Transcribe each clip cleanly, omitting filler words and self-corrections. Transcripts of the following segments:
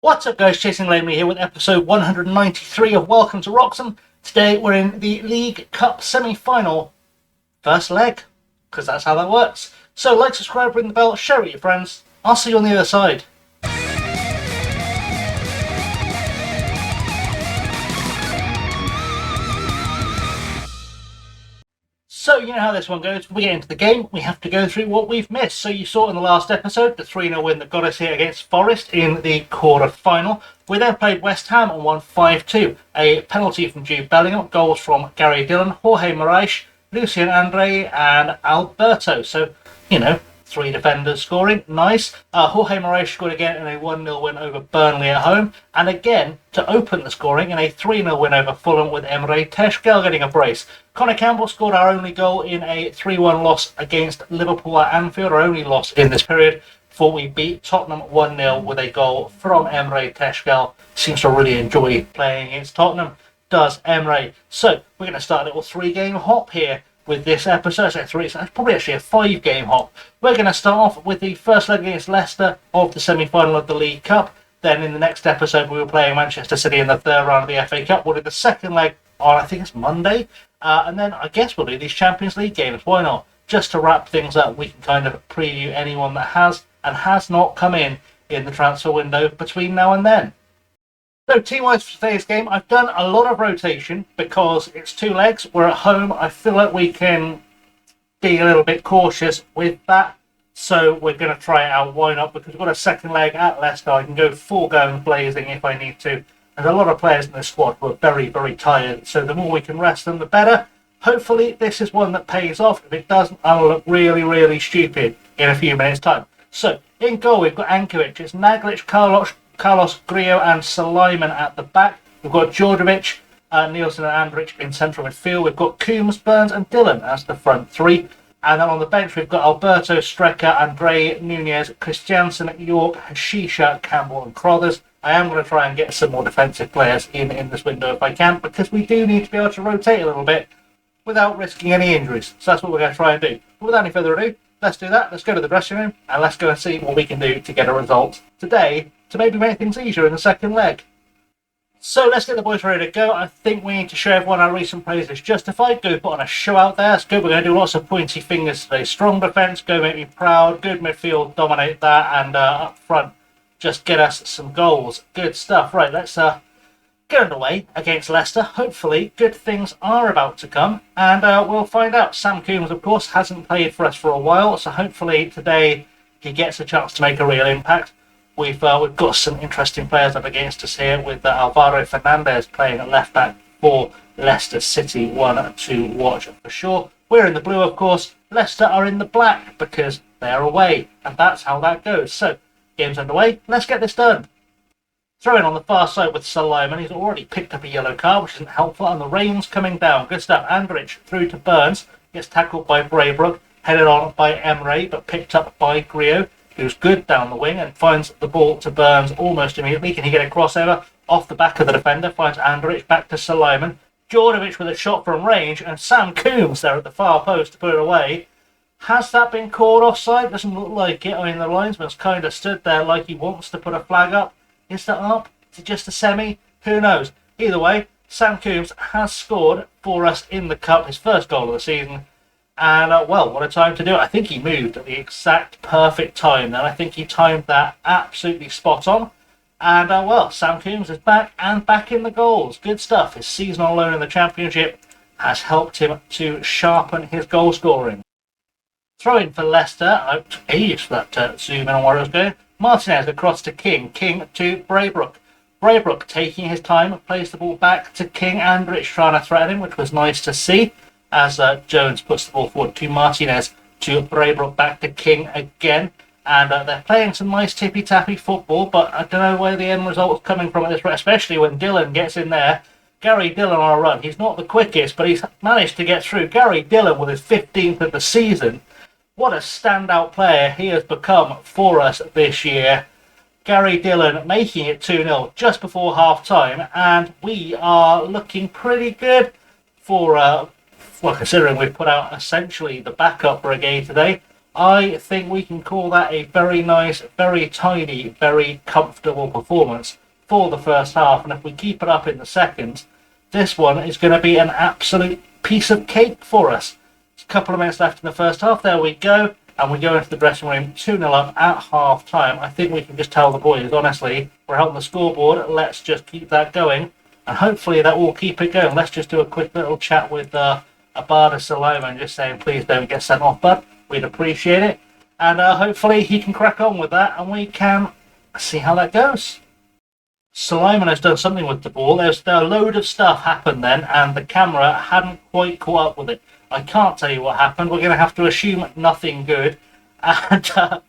What's up guys, Chasing Lamely here with episode 193 of Welcome to Wroxham. Today we're in the League Cup semi-final, first leg, because that's how that works. So like, subscribe, ring the bell, share it with your friends. I'll see you on the other side. So you know how this one goes. When we get into the game, we have to go through what we've missed. So you saw in the last episode the 3-0 win that got us here against Forest in the quarter-final. We then played West Ham and won 5-2. A penalty from Jude Bellingham, goals from Gary Dillon, Jorge Moraes, Lucien Andre and Alberto. So, you know, three defenders scoring. Nice. Jorge Moraes scored again in a 1-0 win over Burnley at home. And again, to open the scoring in a 3-0 win over Fulham with Emre Teşkel getting a brace. Connor Campbell scored our only goal in a 3-1 loss against Liverpool at Anfield, our only loss in this period, before we beat Tottenham 1-0 with a goal from Emre Teşkel. Seems to really enjoy playing against Tottenham, does Emre. So, we're going to start a little three-game hop here with this episode. So it's probably actually a five-game hop. We're going to start off with the first leg against Leicester of the semi-final of the League Cup. Then in the next episode, we were playing Manchester City in the third round of the FA Cup. We'll do the second leg on, I think it's Monday. And then I guess we'll do these Champions League games. Why not? Just to wrap things up, we can kind of preview anyone that has and has not come in the transfer window between now and then. So team-wise for today's game, I've done a lot of rotation because it's two legs. We're at home. I feel like we can be a little bit cautious with that. So we're going to try it out. Why not? Because we've got a second leg at Leicester. I can go full guns blazing if I need to. There's a lot of players in the squad who are very, very tired. So the more we can rest them, the better. Hopefully this is one that pays off. If it doesn't, I'll look really, really stupid in a few minutes' time. So in goal, we've got Ankovic. It's Naglic, Carlos Grillo and Suleiman at the back. We've got Djordjevic, Nielsen and Andrich in central midfield. We've got Coombs, Burns and Dillon as the front three. And then on the bench, we've got Alberto, Strecker, Andre, Nunez, Christiansen, York, Hashisha, Campbell and Crothers. I am going to try and get some more defensive players in this window if I can, because we do need to be able to rotate a little bit without risking any injuries. So that's what we're going to try and do. But without any further ado, let's do that. Let's go to the dressing room and let's go and see what we can do to get a result today to maybe make things easier in the second leg. So let's get the boys ready to go. I think we need to show everyone our recent praise is justified. Go put on a show out there. It's good. We're going to do lots of pointy fingers today. Strong defence, go make me proud. Good midfield, dominate that. And up front, just get us some goals. Good stuff. Right, let's get underway against Leicester. Hopefully, good things are about to come. And we'll find out. Sam Coombs, of course, hasn't played for us for a while. So hopefully today he gets a chance to make a real impact. We've got some interesting players up against us here with Alvaro Fernandez playing at left back for Leicester City. One to watch for sure. We're in the blue, of course. Leicester are in the black because they're away, and that's how that goes. So, game's underway. Let's get this done. Throwing on the far side with Suleiman. He's already picked up a yellow card, which isn't helpful, and the rain's coming down. Good stuff. Andrich through to Burns. Gets tackled by Braybrook. Headed on by Emre, but picked up by Grillo, who's good down the wing and finds the ball to Burns almost immediately. Can he get a crossover off the back of the defender? Finds Andrich back to Suleiman. Djordjevic with a shot from range and Sam Coombs there at the far post to put it away. Has that been called offside? Doesn't look like it. I mean, the linesman's kind of stood there like he wants to put a flag up. Is that up? Is it just a semi? Who knows? Either way, Sam Coombs has scored for us in the cup, his first goal of the season. And, well, what a time to do it. I think he moved at the exact perfect time. And I think he timed that absolutely spot on. And, well, Sam Coombs is back and back in the goals. Good stuff. His season on loan in the Championship has helped him to sharpen his goal scoring. Throw-in for Leicester. I took ages for that to zoom in on where it was going. Martinez across to King. King to Braybrook. Braybrook taking his time, plays the ball back to King. Andrich trying to threaten him, which was nice to see, as Jones puts the ball forward to Martinez, to Braybrook, back to King again. And they're playing some nice tippy-tappy football, but I don't know where the end result is coming from at this rate, especially when Dillon gets in there. Gary Dillon on a run. He's not the quickest, but he's managed to get through. Gary Dillon with his 15th of the season. What a standout player he has become for us this year. Gary Dillon making it 2-0 just before half-time, and we are looking pretty good for... well, considering we've put out essentially the backup brigade today. I think we can call that a very nice, very tidy, very comfortable performance for the first half. And if we keep it up in the second, this one is going to be an absolute piece of cake for us. It's a couple of minutes left in the first half. There we go. And we go into the dressing room 2-0 up at half time. I think we can just tell the boys, honestly, we're out on the scoreboard. Let's just keep that going. And hopefully that will keep it going. Let's just do a quick little chat with Abada Suleiman, just saying, please don't get sent off, bud. We'd appreciate it. And hopefully he can crack on with that and we can see how that goes. Suleiman has done something with the ball. There's a load of stuff happened then, and the camera hadn't quite caught up with it. I can't tell you what happened. We're going to have to assume nothing good. And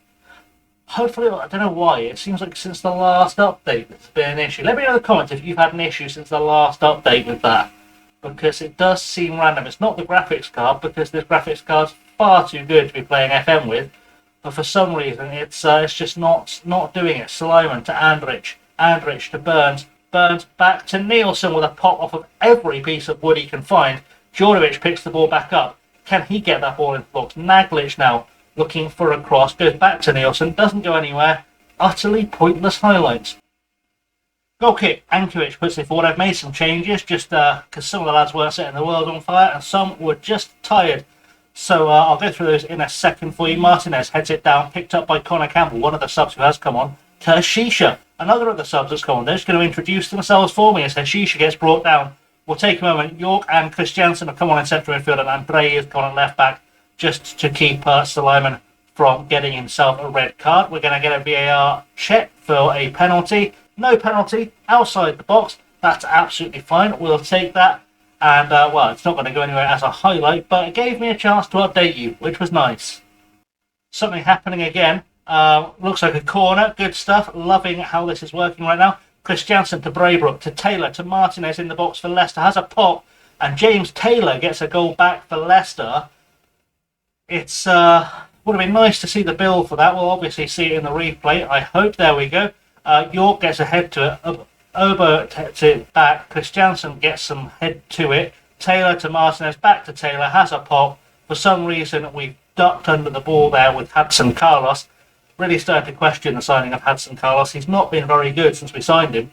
hopefully, I don't know why, it seems like since the last update there's been an issue. Let me know in the comments if you've had an issue since the last update with that. Because it does seem random. It's not the graphics card, because this graphics card's far too good to be playing FM with. But for some reason, it's just not doing it. Suleiman to Andrich. Andrich to Burns. Burns back to Nielsen with a pop off of every piece of wood he can find. Djordjevic picks the ball back up. Can he get that ball into the box? Naglic now looking for a cross. Goes back to Nielsen. Doesn't go anywhere. Utterly pointless highlights. Goal kick. Ankovic puts it forward. I've made some changes just because some of the lads weren't setting the world on fire and some were just tired. So I'll go through those in a second for you. Martinez heads it down. Picked up by Connor Campbell, one of the subs who has come on. To Hashisha, another of the subs has come on. They're just going to introduce themselves for me as Hashisha gets brought down. We'll take a moment. York and Christiansen have come on in central midfield, and Andre has gone on left back just to keep Suleiman from getting himself a red card. We're going to get a VAR check for a penalty. No penalty outside the box. That's absolutely fine. We'll take that. And, well, it's not going to go anywhere as a highlight, but it gave me a chance to update you, which was nice. Something happening again. Looks like a corner. Good stuff. Loving how this is working right now. Christiansen to Braybrook, to Taylor, to Martinez in the box for Leicester. Has a pop, and James Taylor gets a goal back for Leicester. It's would have been nice to see the bill for that. We'll obviously see it in the replay, I hope. There we go. York gets a head to it. Ober takes it back. Christiansen gets some head to it. Taylor to Martinez, back to Taylor. Has a pop. For some reason, we've ducked under the ball there with Hudson Carlos. Really started to question the signing of Hudson Carlos. He's not been very good since we signed him.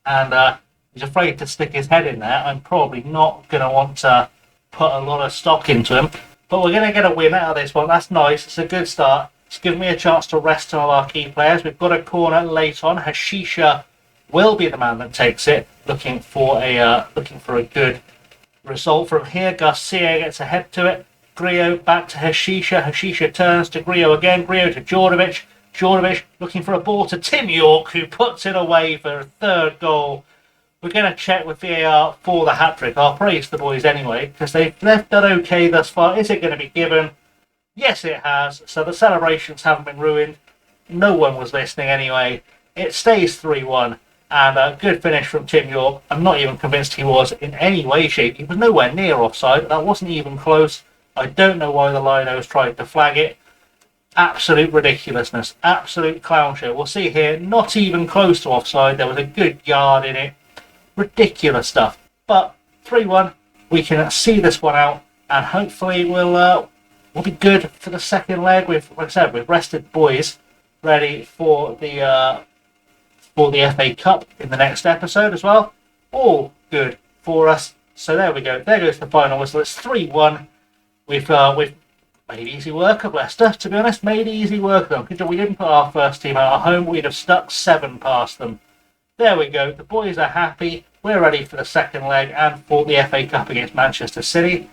And he's afraid to stick his head in there. I'm probably not going to want to put a lot of stock into him. But we're going to get a win out of this one. That's nice. It's a good start. It's given me a chance to rest some of our key players. We've got a corner late on. Hashisha will be the man that takes it. Looking for a good result from here. Garcia gets a head to it. Griot back to Hashisha. Hashisha turns to Griot again. Griot to Djordjevic. Djordjevic looking for a ball to Tim York, who puts it away for a third goal. We're going to check with VAR for the hat-trick. I'll praise the boys anyway, because they've done okay thus far. Is it going to be given? Yes, it has. So the celebrations haven't been ruined. No one was listening anyway. It stays 3-1. And a good finish from Tim York. I'm not even convinced he was in any way, shape. He was nowhere near offside. That wasn't even close. I don't know why the linos tried to flag it. Absolute ridiculousness. Absolute clown show. We'll see here. Not even close to offside. There was a good yard in it. Ridiculous stuff. But 3-1. We can see this one out. And hopefully we'll be good for the second leg. Like I said, we've rested boys ready for the FA Cup in the next episode as well. All good for us. So there we go. There goes the final whistle. It's 3-1. We've made easy work of Leicester, to be honest. Made easy work of them. We didn't put our first team out at home. We'd have stuck 7 past them. There we go. The boys are happy. We're ready for the second leg and for the FA Cup against Manchester City.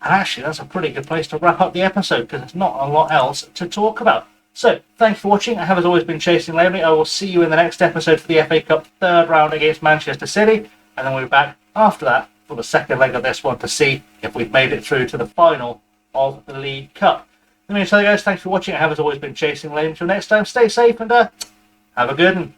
And actually, that's a pretty good place to wrap up the episode because there's not a lot else to talk about. So, thanks for watching. I have, as always, been Chasing Lamely. I will see you in the next episode for the FA Cup third round against Manchester City. And then we'll be back after that for the second leg of this one to see if we've made it through to the final of the League Cup. Let me tell you guys, thanks for watching. I have, as always, been Chasing Lamely. Until next time, stay safe and have a good one.